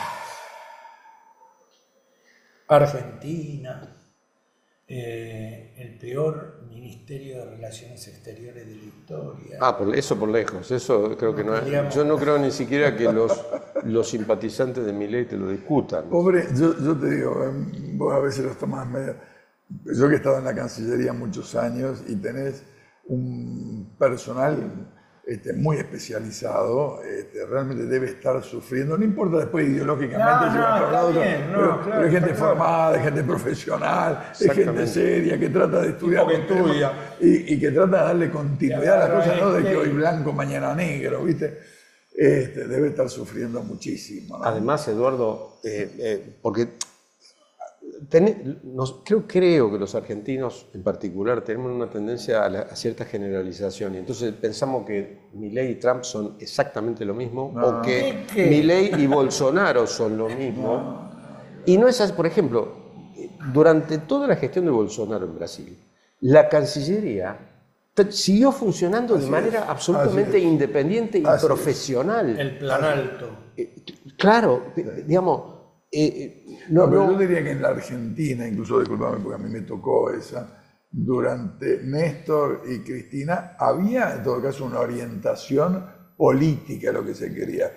[SPEAKER 1] Argentina, el peor Ministerio de Relaciones Exteriores de la historia.
[SPEAKER 3] Eso por lejos. Eso creo que no. Yo no creo ni siquiera que los simpatizantes de Milei te lo discutan.
[SPEAKER 2] Pobre, yo te digo, vos a veces los tomás medio. Yo que he estado en la Cancillería muchos años y tenés un personal muy especializado, realmente debe estar sufriendo, no importa después ideológicamente, pero hay gente formada, hay gente profesional, hay gente seria que trata de estudiar y que trata de darle continuidad a las cosas, no de que hoy blanco, mañana negro, ¿viste? Debe estar sufriendo muchísimo, ¿no?
[SPEAKER 3] Además, Eduardo, porque creo que los argentinos en particular tenemos una tendencia a cierta generalización y entonces pensamos que Milei y Trump son exactamente lo mismo o que Milei y Bolsonaro son lo mismo. Y no es así. Por ejemplo, durante toda la gestión de Bolsonaro en Brasil, la Cancillería siguió funcionando de manera absolutamente independiente y profesional.
[SPEAKER 1] El plan alto.
[SPEAKER 3] Claro, digamos...
[SPEAKER 2] pero yo diría que en la Argentina, incluso, disculpame porque a mí me tocó esa, durante Néstor y Cristina había en todo caso una orientación política a lo que se quería,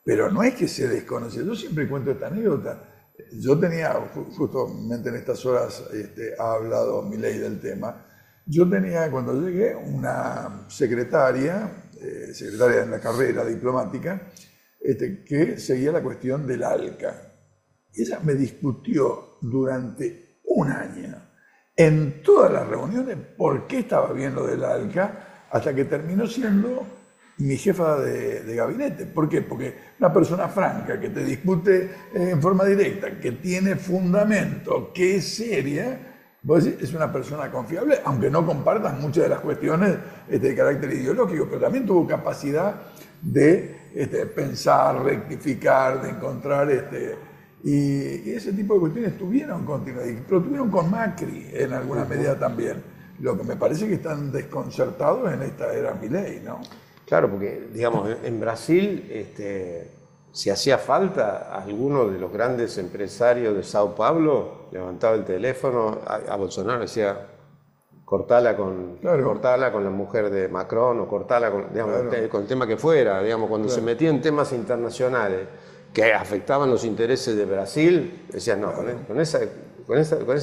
[SPEAKER 2] pero no es que se desconocía. Yo siempre cuento esta anécdota. Yo tenía, justamente en estas horas ha hablado Milei del tema, yo tenía cuando llegué una secretaria en la carrera diplomática, que seguía la cuestión del ALCA. Y ella me discutió durante un año, en todas las reuniones, por qué estaba bien lo del ALCA, hasta que terminó siendo mi jefa de gabinete. ¿Por qué? Porque una persona franca, que te discute en forma directa, que tiene fundamento, que es seria, vos decís, es una persona confiable, aunque no compartas muchas de las cuestiones de carácter ideológico, pero también tuvo capacidad de pensar, rectificar, de encontrar... Y ese tipo de cuestiones tuvieron continuidad, pero tuvieron con Macri en alguna medida también. Lo que me parece que están desconcertados en esta era Milei, ¿no?
[SPEAKER 3] Claro, porque, digamos, en Brasil, si hacía falta, alguno de los grandes empresarios de Sao Paulo levantaba el teléfono a Bolsonaro y decía, cortala con la mujer de Macron o cortala con, digamos, con el tema que fuera, digamos, cuando se metía en temas internacionales que afectaban los intereses de Brasil, decían, no, con ese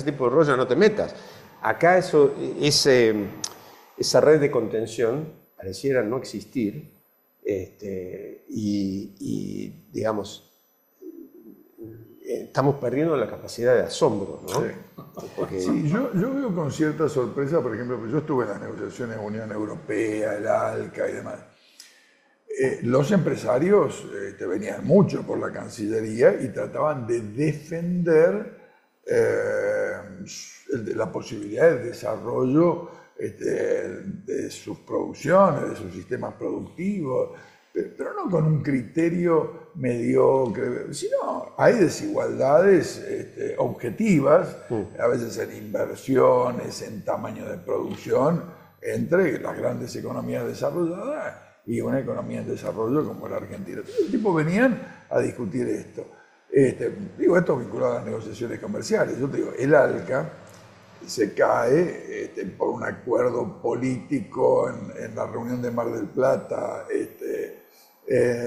[SPEAKER 3] tipo de rollo no te metas. Acá esa red de contención pareciera no existir, y digamos, estamos perdiendo la capacidad de asombro, ¿no?
[SPEAKER 2] Sí.
[SPEAKER 3] Porque...
[SPEAKER 2] Sí, yo veo con cierta sorpresa, por ejemplo, yo estuve en las negociaciones de Unión Europea, el ALCA y demás. Los empresarios venían mucho por la Cancillería y trataban de defender la posibilidad de desarrollo de sus producciones, de sus sistemas productivos, pero no con un criterio mediocre, sino hay desigualdades objetivas, a veces en inversiones, en tamaño de producción, entre las grandes economías desarrolladas y una economía en desarrollo como la Argentina. Entonces, los tipos venían a discutir esto. Digo, esto vinculado a las negociaciones comerciales. Yo te digo, el ALCA se cae por un acuerdo político en la reunión de Mar del Plata en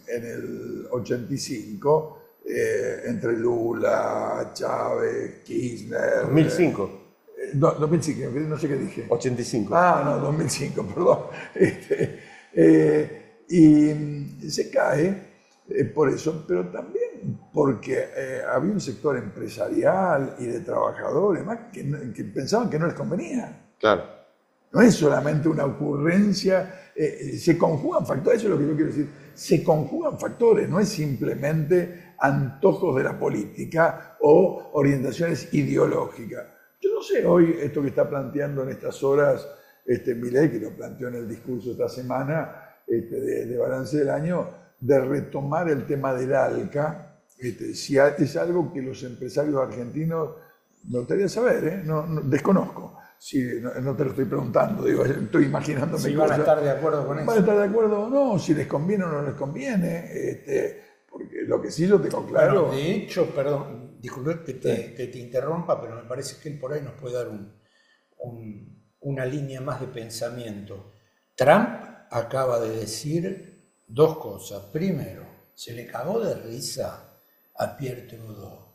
[SPEAKER 2] el 85, entre Lula, Chávez, Kirchner.
[SPEAKER 3] 2005.
[SPEAKER 2] 2005, no sé qué dije.
[SPEAKER 3] 85.
[SPEAKER 2] Ah, no, 2005, perdón. Y se cae por eso, pero también porque había un sector empresarial y de trabajadores más que pensaban que no les convenía.
[SPEAKER 3] Claro.
[SPEAKER 2] No es solamente una ocurrencia, se conjugan factores, eso es lo que yo quiero decir, se conjugan factores, no es simplemente antojos de la política o orientaciones ideológicas. Yo no sé hoy esto que está planteando en estas horas Milei, que lo planteó en el discurso esta semana de balance del año, de retomar el tema del ALCA, si es algo que los empresarios argentinos, me gustaría saber, no, desconozco. Si, no te lo estoy preguntando, digo, estoy imaginándome
[SPEAKER 1] si van a estar de acuerdo con eso.
[SPEAKER 2] ¿Van a estar de acuerdo o no? Si les conviene o no les conviene. Porque lo que sí yo tengo claro...
[SPEAKER 1] Bueno, de hecho, perdón, disculpe que te interrumpa, pero me parece que él por ahí nos puede dar una línea más de pensamiento. Trump acaba de decir dos cosas. Primero, se le cagó de risa a Pierre Trudeau.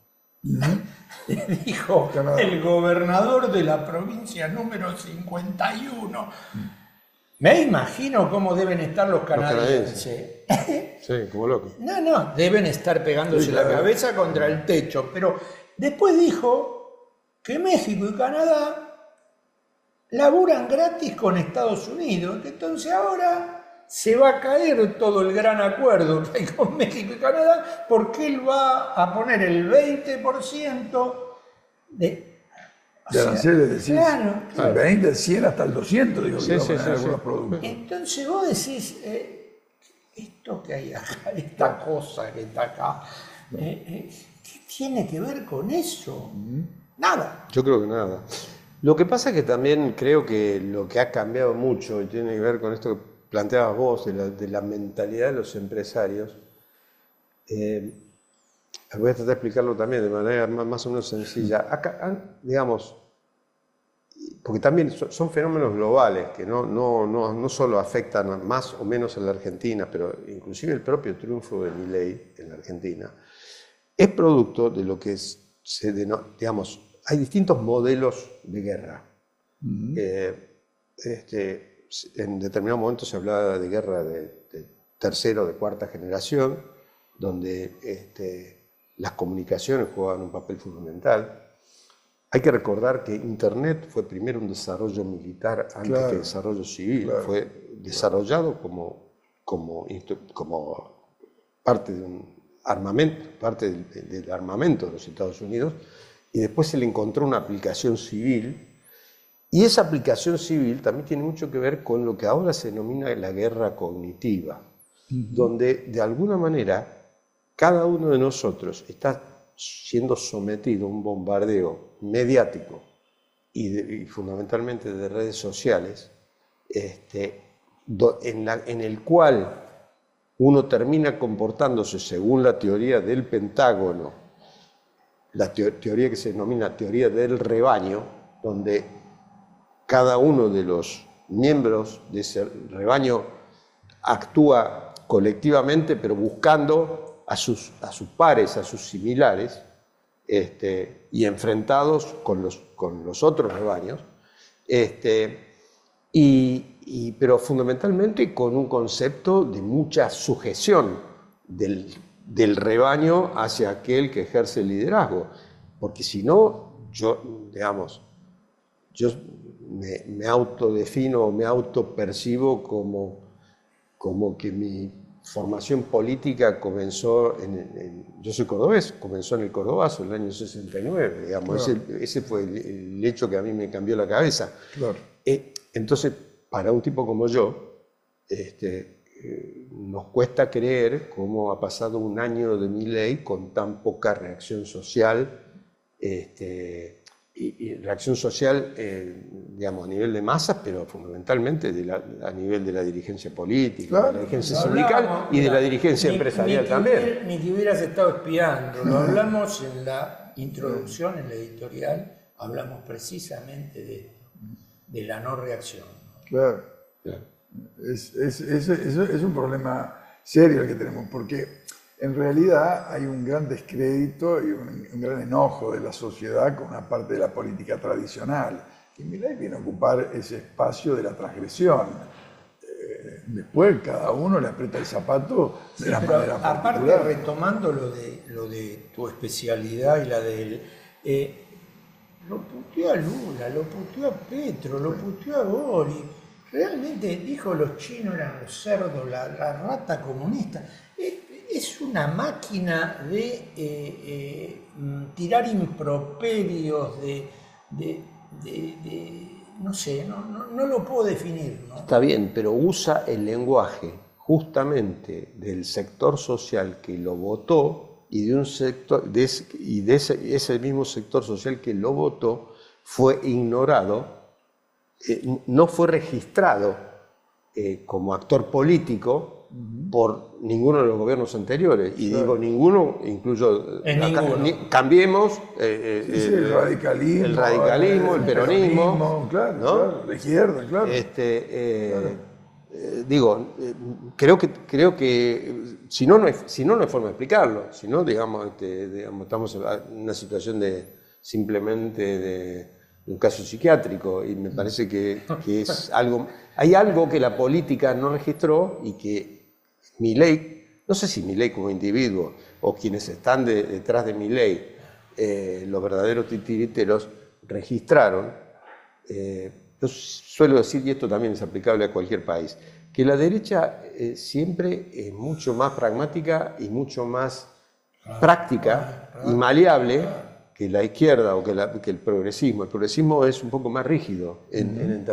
[SPEAKER 1] Dijo el gobernador de la provincia número 51. Me imagino cómo deben estar los canadienses.
[SPEAKER 3] Sí, como locos.
[SPEAKER 1] No, deben estar pegándose la cabeza contra el techo. Pero después dijo que México y Canadá laburan gratis con Estados Unidos. Entonces ahora se va a caer todo el gran acuerdo que hay con México y Canadá porque él va a poner el 20% de
[SPEAKER 2] aranceles, decís.
[SPEAKER 1] Claro.
[SPEAKER 2] El 20, el 100 hasta el 200, digo,
[SPEAKER 3] sí, sí,
[SPEAKER 2] algunos productos.
[SPEAKER 1] Entonces vos decís, esto que hay acá, esta cosa que está acá, ¿qué tiene que ver con eso? Nada.
[SPEAKER 3] Yo creo que nada. Lo que pasa es que también creo que lo que ha cambiado mucho, y tiene que ver con esto que planteabas vos, de la mentalidad de los empresarios, voy a tratar de explicarlo también de manera más o menos sencilla. Acá, digamos, porque también son fenómenos globales que no solo afectan más o menos a la Argentina, pero inclusive el propio triunfo de Milei en la Argentina es producto de lo que digamos, hay distintos modelos de guerra. En determinado momento se hablaba de guerra de tercera o de cuarta generación, donde las comunicaciones jugaban un papel fundamental. Hay que recordar que Internet fue primero un desarrollo militar antes que desarrollo civil. Claro. Fue desarrollado como parte de un armamento, parte del armamento de los Estados Unidos, y después se le encontró una aplicación civil. Y esa aplicación civil también tiene mucho que ver con lo que ahora se denomina la guerra cognitiva, donde de alguna manera cada uno de nosotros está siendo sometido a un bombardeo mediático y fundamentalmente de redes sociales, en el cual uno termina comportándose según la teoría del Pentágono, la teoría que se denomina teoría del rebaño, donde cada uno de los miembros de ese rebaño actúa colectivamente, pero buscando a sus pares, a sus similares, y enfrentados con los otros rebaños, pero fundamentalmente con un concepto de mucha sujeción del rebaño hacia aquel que ejerce el liderazgo. Porque si no, yo me autodefino, me autopercibo como que mi formación política comenzó yo soy cordobés, comenzó en el Cordobazo en el año 69, digamos. Claro. Ese fue el hecho que a mí me cambió la cabeza. Claro. Entonces, para un tipo como yo, nos cuesta creer cómo ha pasado un año de Milei con tan poca reacción social, y reacción social, digamos, a nivel de masas, pero fundamentalmente a nivel de la dirigencia política, claro, de la dirigencia sindical y de la dirigencia empresarial también.
[SPEAKER 1] Ni que hubieras estado espiando, lo hablamos en la introducción, en la editorial, hablamos precisamente de la no reacción.
[SPEAKER 2] Claro. Es un problema serio el que tenemos, porque en realidad hay un gran descrédito y un gran enojo de la sociedad con una parte de la política tradicional. Y Milei viene a ocupar ese espacio de la transgresión. Después cada uno le aprieta el zapato de la manera particular.
[SPEAKER 1] Aparte, retomando lo de tu especialidad y la de él, lo puteó a Lula, lo puteó a Petro, lo puteó a Boric. Realmente dijo los chinos eran los cerdos, la rata comunista. Es una máquina de tirar improperios, no sé, no lo puedo definir, ¿no?
[SPEAKER 3] Está bien, pero usa el lenguaje justamente del sector social que lo votó y de un sector ese mismo sector social que lo votó fue ignorado, no fue registrado como actor político por ninguno de los gobiernos anteriores. Y digo ninguno, incluyo Cambiemos,
[SPEAKER 2] el radicalismo,
[SPEAKER 3] el peronismo,
[SPEAKER 2] claro,
[SPEAKER 3] ¿no?
[SPEAKER 2] Claro, la izquierda, claro.
[SPEAKER 3] Creo que si no hay forma de explicarlo. Si no, digamos, estamos en una situación simplemente de un caso psiquiátrico, y me parece que es algo. Hay algo que la política no registró y que Milei, no sé si Milei como individuo o quienes están detrás de Milei, los verdaderos titiriteros, registraron. Yo suelo decir, y esto también es aplicable a cualquier país, que la derecha siempre es mucho más pragmática y mucho más práctica y maleable que la izquierda o que el progresismo. El progresismo es un poco más rígido en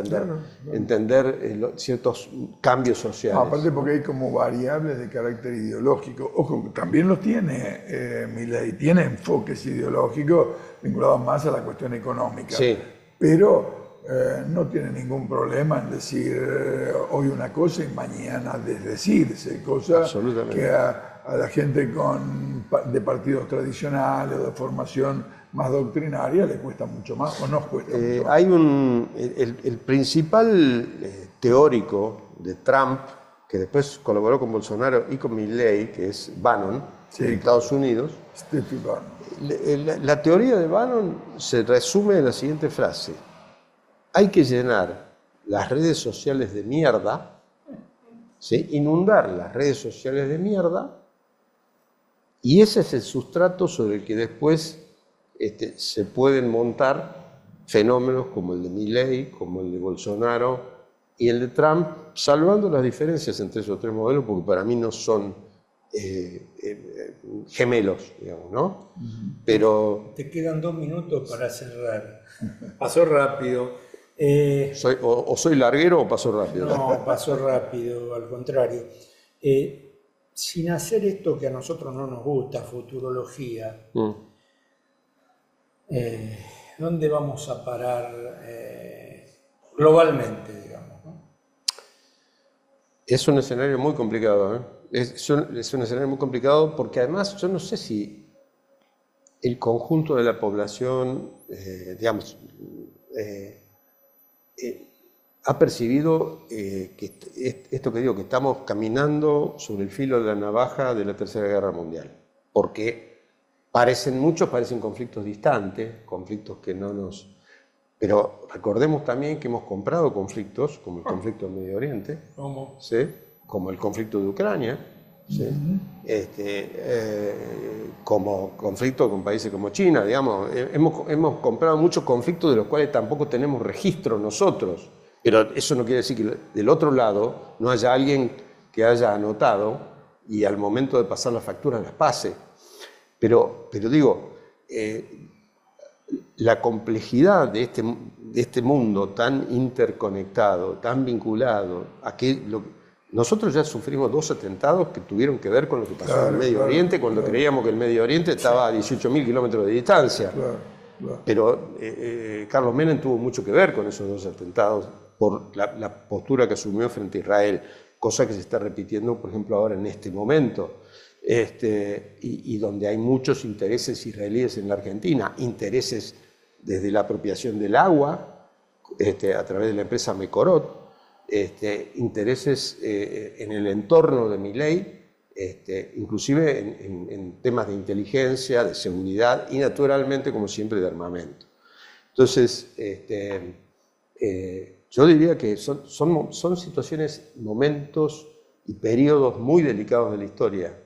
[SPEAKER 3] entender ciertos cambios sociales.
[SPEAKER 2] Aparte porque hay como variables de carácter ideológico. Ojo, también los tiene Milei, tiene enfoques ideológicos vinculados más a la cuestión económica.
[SPEAKER 3] Sí.
[SPEAKER 2] pero no tiene ningún problema en decir hoy una cosa y mañana desdecirse, cosa que a la gente de partidos tradicionales o de formación más doctrinaria le cuesta mucho más o nos cuesta mucho más.
[SPEAKER 3] Hay el principal teórico de Trump, que después colaboró con Bolsonaro y con Milley, que es Bannon, de Estados Unidos. La teoría de Bannon se resume en la siguiente frase: hay que llenar las redes sociales de mierda, ¿sí? Inundar las redes sociales de mierda, y ese es el sustrato sobre el que después se pueden montar fenómenos como el de Milley, como el de Bolsonaro y el de Trump, salvando las diferencias entre esos tres modelos, porque para mí no son gemelos, digamos, ¿no? Pero
[SPEAKER 1] te quedan 2 minutos para cerrar. Pasó rápido.
[SPEAKER 3] ¿Soy larguero o pasó rápido?
[SPEAKER 1] No, pasó rápido, al contrario. Sin hacer esto que a nosotros no nos gusta, futurología, ¿dónde vamos a parar globalmente, digamos, ¿no?
[SPEAKER 3] Es un escenario muy complicado, ¿eh? Es un escenario muy complicado porque además yo no sé si el conjunto de la población, digamos, ha percibido que esto que digo, que estamos caminando sobre el filo de la navaja de la Tercera Guerra Mundial, porque muchos parecen conflictos distantes, conflictos que no nos... Pero recordemos también que hemos comprado conflictos, como el conflicto en Medio Oriente, ¿sí? Como el conflicto de Ucrania, ¿sí? Como conflicto con países como China, digamos. Hemos comprado muchos conflictos de los cuales tampoco tenemos registro nosotros, pero eso no quiere decir que del otro lado no haya alguien que haya anotado y al momento de pasar las facturas las pase. Pero digo, la complejidad de este mundo tan interconectado, tan vinculado, nosotros ya sufrimos 2 atentados que tuvieron que ver con lo que pasó en el Medio Oriente, cuando creíamos que el Medio Oriente estaba a 18.000 kilómetros de distancia. Pero Carlos Menem tuvo mucho que ver con esos 2 atentados por la postura que asumió frente a Israel, cosa que se está repitiendo, por ejemplo, ahora en este momento. Y donde hay muchos intereses israelíes en la Argentina, intereses desde la apropiación del agua a través de la empresa Mekorot, intereses en el entorno de Milei, inclusive en temas de inteligencia, de seguridad y naturalmente, como siempre, de armamento. Entonces, yo diría que son situaciones, momentos y periodos muy delicados de la historia.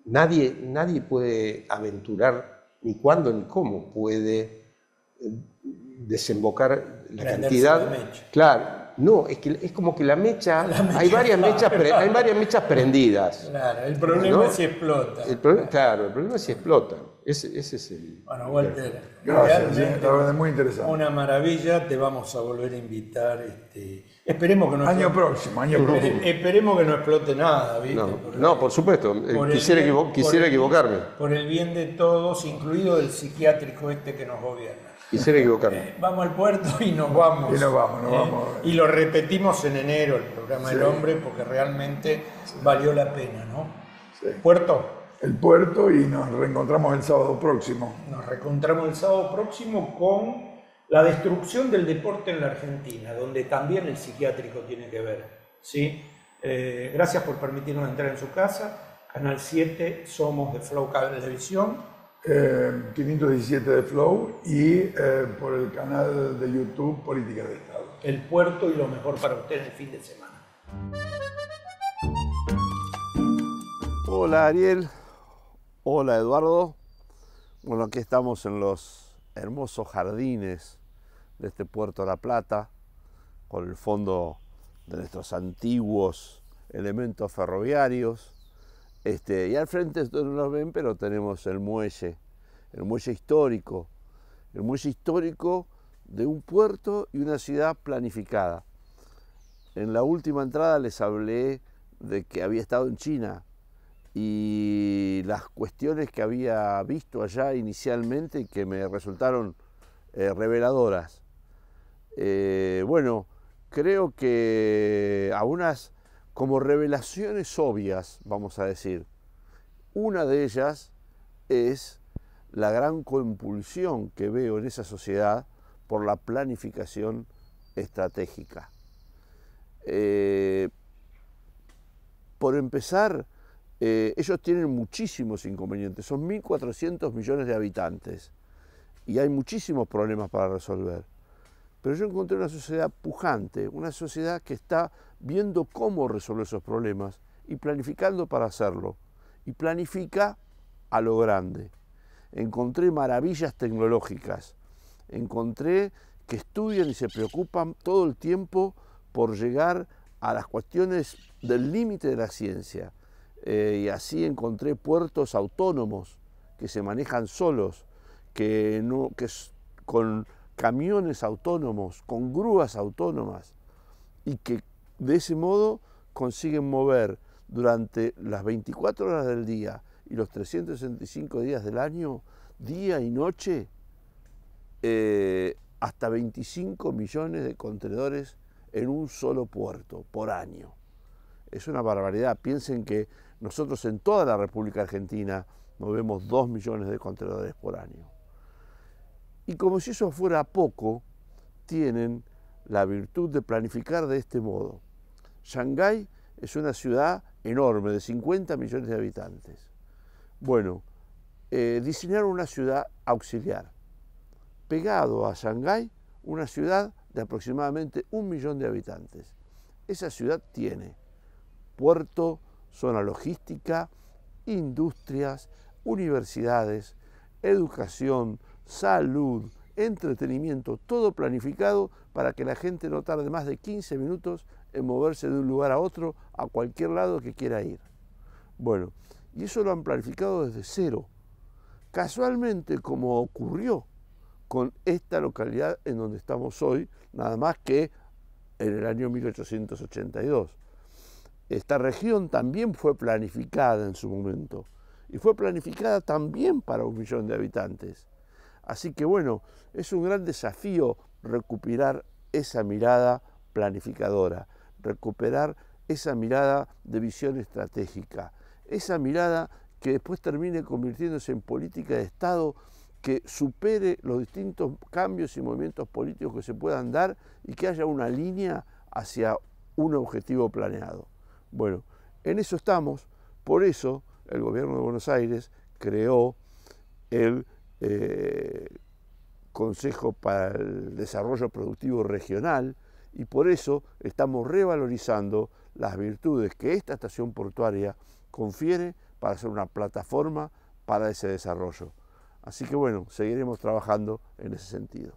[SPEAKER 3] Nadie puede aventurar ni cuándo ni cómo puede desembocar la cantidad. Claro, no, es como que la mecha hay varias mechas prendidas.
[SPEAKER 1] Claro, el problema es si explota.
[SPEAKER 3] El problema es si explota. Ese es el...
[SPEAKER 1] Bueno, Walter,
[SPEAKER 2] gracias, la verdad es muy interesante.
[SPEAKER 1] Una maravilla, te vamos a volver a invitar. Esperemos que no
[SPEAKER 2] año próximo.
[SPEAKER 1] Esperemos que no explote nada, ¿viste?
[SPEAKER 3] No, por supuesto. Quisiera equivocarme.
[SPEAKER 1] Por el bien de todos, incluido el psiquiátrico que nos gobierna.
[SPEAKER 3] Quisiera equivocarme.
[SPEAKER 1] Vamos al puerto y nos vamos.
[SPEAKER 2] Y nos vamos.
[SPEAKER 1] Y lo repetimos en enero, el programa del hombre, porque realmente valió la pena, ¿no?
[SPEAKER 2] Sí.
[SPEAKER 1] Puerto.
[SPEAKER 2] El puerto, y nos reencontramos el sábado próximo.
[SPEAKER 1] Nos reencontramos el sábado próximo con la destrucción del deporte en la Argentina, donde también el psiquiátrico tiene que ver, ¿sí? Gracias por permitirnos entrar en su casa. Canal 7, somos de Flow Cablevisión.
[SPEAKER 2] 517 de Flow y por el canal de YouTube Política de Estado.
[SPEAKER 1] El puerto y lo mejor para usted el fin de semana.
[SPEAKER 7] Hola Ariel, hola Eduardo. Bueno, aquí estamos en los hermosos jardines de este Puerto La Plata, con el fondo de nuestros antiguos elementos ferroviarios. Y al frente ustedes no lo ven, pero tenemos el muelle histórico de un puerto y una ciudad planificada. En la última entrada les hablé de que había estado en China y las cuestiones que había visto allá inicialmente y que me resultaron reveladoras. Bueno, creo que algunas como revelaciones obvias, vamos a decir. Una de ellas es la gran compulsión que veo en esa sociedad por la planificación estratégica. Por empezar, ellos tienen muchísimos inconvenientes, son 1.400 millones de habitantes y hay muchísimos problemas para resolver. Pero yo encontré una sociedad pujante, una sociedad que está viendo cómo resolver esos problemas y planificando para hacerlo. Y planifica a lo grande. Encontré maravillas tecnológicas, encontré que estudian y se preocupan todo el tiempo por llegar a las cuestiones del límite de la ciencia. Y así encontré puertos autónomos que se manejan solos, con camiones autónomos, con grúas autónomas, y que de ese modo consiguen mover durante las 24 horas del día y los 365 días del año, día y noche, hasta 25 millones de contenedores en un solo puerto por año. Es una barbaridad. Piensen que nosotros en toda la República Argentina movemos 2 millones de contenedores por año. Y como si eso fuera poco, tienen la virtud de planificar de este modo. Shanghái es una ciudad enorme, de 50 millones de habitantes. Bueno, diseñaron una ciudad auxiliar. Pegado a Shanghái, una ciudad de aproximadamente 1 millón de habitantes. Esa ciudad tiene puerto, zona logística, industrias, universidades, educación, salud, entretenimiento, todo planificado para que la gente no tarde más de 15 minutos en moverse de un lugar a otro, a cualquier lado que quiera ir. Bueno, y eso lo han planificado desde cero. Casualmente, como ocurrió con esta localidad en donde estamos hoy, nada más que en el año 1882. Esta región también fue planificada en su momento, y fue planificada también para 1 millón de habitantes. Así que bueno, es un gran desafío recuperar esa mirada planificadora, recuperar esa mirada de visión estratégica, esa mirada que después termine convirtiéndose en política de Estado que supere los distintos cambios y movimientos políticos que se puedan dar y que haya una línea hacia un objetivo planeado. Bueno, en eso estamos, por eso el gobierno de Buenos Aires creó el Consejo para el Desarrollo Productivo Regional y por eso estamos revalorizando las virtudes que esta estación portuaria confiere para ser una plataforma para ese desarrollo. Así que bueno, seguiremos trabajando en ese sentido.